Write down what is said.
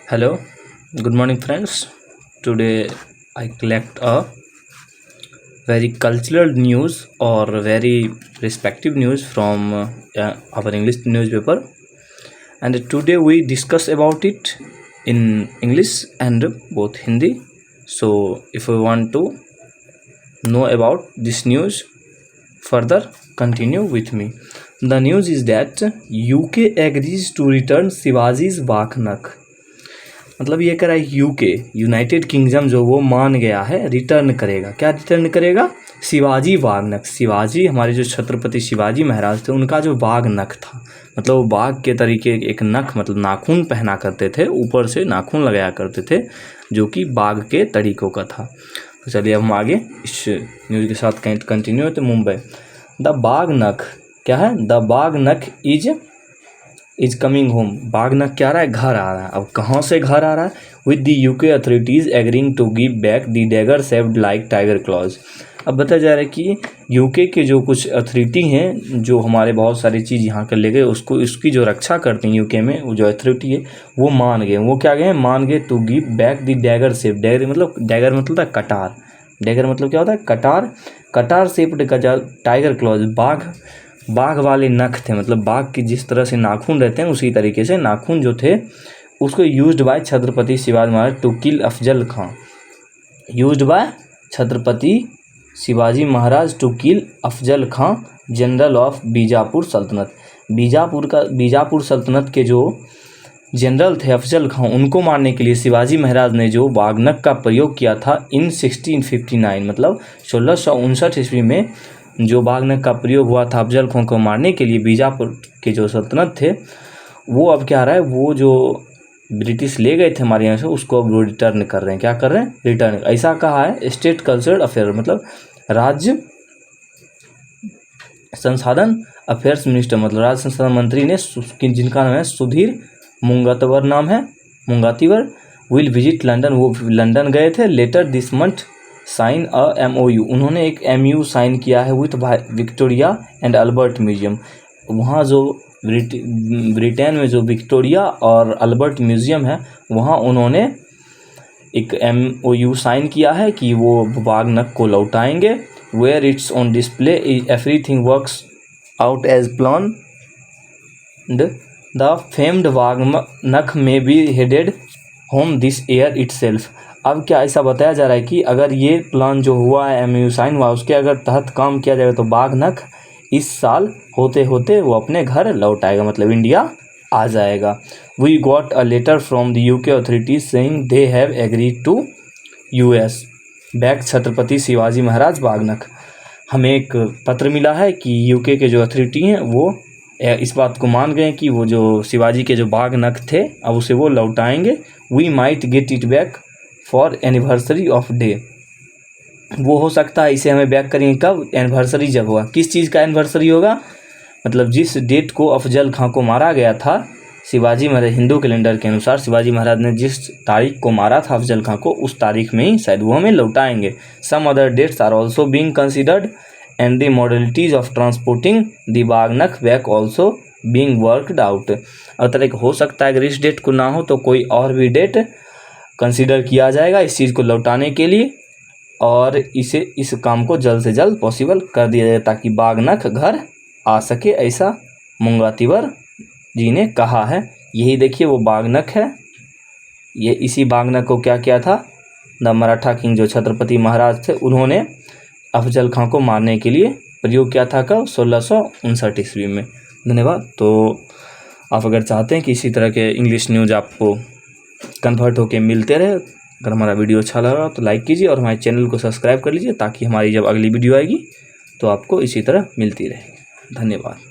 Hello, good morning, friends. Today I collect a very cultural news or very respective news from our English newspaper, and today we discuss about it in English and both Hindi. So, if you want to know about this news further, continue with me. The news is that UK agrees to return Shivaji's Vaknak. मतलब ये कह रहा है UK United kingdom जो वो मान गया है रिटर्न करेगा। क्या रिटर्न करेगा? शिवाजी वाघ नख। शिवाजी हमारे जो छत्रपति शिवाजी महाराज थे उनका जो बाघ नख था, मतलब वो बाघ के तरीके एक नख मतलब नाखून पहना करते थे, ऊपर से नाखून लगाया करते थे जो कि बाघ के तरीकों का था। तो चलिए हम आगे इस न्यूज़ के साथ कंटिन्यू होते। मुंबई द बाघ नख क्या है? द बाघ नख इज कमिंग होम। बाघ नख क्या आ रहा है? घर आ रहा है। अब कहाँ से घर आ रहा है? With the UK authorities agreeing to give back the dagger shaped like tiger claws. अब बताया जा रहा है कि यूके के जो कुछ अथॉरिटी हैं जो हमारे बहुत सारी चीज़ यहाँ कर ले गए उसको उसकी जो रक्षा करते हैं यूके में, वो जो अथॉरिटी है वो मान गए। वो क्या गए? मान गए to give back the dagger shape. Dagger मतलब था कटार। डैगर मतलब क्या होता है? कटार। कटार शेप्ड का टाइगर क्लॉज बाघ वाले नख थे, मतलब बाघ की जिस तरह से नाखून रहते हैं उसी तरीके से नाखून जो थे उसको used by Chhatrapati Shivaji Maharaj to kill Afzal Khan. Used by Chhatrapati Shivaji Maharaj to kill Afzal Khan general of Bijapur Sultanate. Bijapur सल्तनत के जो जनरल थे अफजल खां, उनको मारने के लिए शिवाजी महाराज ने जो बाघनख का प्रयोग किया था इन 1659 मतलब 1659 ईस्वी में जो बाघनख का प्रयोग हुआ था अफजल खां को मारने के लिए, बीजापुर के जो सल्तनत थे वो अब क्या रहा है, वो जो ब्रिटिश ले गए थे हमारे यहाँ से उसको अब रिटर्न कर रहे हैं। क्या कर रहे हैं? रिटर्न। ऐसा कहा है स्टेट कल्चरल अफेयर मतलब राज्य संसाधन अफेयर्स मिनिस्टर, मतलब राज्य संसाधन मंत्री ने, जिनका नाम है सुधीर मुंगतवर नाम है, मुंगातिवर, विल विजिट लंदन। वो लंदन गए थे। Later this month sign a MOU। उन्होंने एक MOU साइन किया है with Victoria and Albert museum. वहाँ जो ब्रिटेन में जो विक्टोरिया और अल्बर्ट म्यूजियम है वहाँ उन्होंने एक MOU साइन किया है कि वो बाघ नख को लौटाएंगे। Where it's on display everything works out as plan the famed bagh nakh may be headed home this year itself. अब क्या ऐसा बताया जा रहा है कि अगर ये प्लान जो हुआ है MOU साइन हुआ उसके अगर तहत काम किया जाएगा तो बाघ नख इस साल होते होते वो अपने घर लौट आएगा, मतलब इंडिया आ जाएगा। We got a letter from the UK authorities saying they have agreed to US back Chhatrapati Shivaji Maharaj bagh nakh. हमें एक पत्र मिला है कि यूके के जो अथॉरिटी हैं वो इस बात को मान गए कि वो जो शिवाजी के जो बाघ नख थे अब उसे वो लौटाएंगे। We might get it back for anniversary of day. वो हो सकता है इसे हमें बैक करेंगे कब? एनिवर्सरी जब होगा। किस चीज़ का एनिवर्सरी होगा? मतलब जिस डेट को अफजल खां को मारा गया था शिवाजी महाराज, हिंदू कैलेंडर के अनुसार शिवाजी महाराज ने जिस तारीख को मारा था अफजल खां को उस तारीख में ही शायद वो हमें लौटाएंगे। Some other dates are also being considered and the modalities of transporting the baghnakh back also being worked out. और तरह हो सकता है अगर इस डेट को ना हो तो कोई और भी डेट कंसीडर किया जाएगा इस चीज़ को लौटाने के लिए, और इस काम को जल्द से जल्द पॉसिबल कर दिया जाए ताकि बाघनख घर आ सके, ऐसा मुंगातिवर जी ने कहा है। यही देखिए वो बाघनख है। ये इसी बाघनख को क्या किया था द मराठा किंग जो छत्रपति महाराज थे उन्होंने अफजल खां को मारने के लिए प्रयोग किया था कब? 1659 ईस्वी में। धन्यवाद। तो आप अगर चाहते हैं कि इसी तरह के इंग्लिश न्यूज़ आपको कन्वर्ट होके मिलते रहे, अगर हमारा वीडियो अच्छा लगा तो लाइक कीजिए और हमारे चैनल को सब्सक्राइब कर लीजिए ताकि हमारी जब अगली वीडियो आएगी तो आपको इसी तरह मिलती रहेगी। धन्यवाद।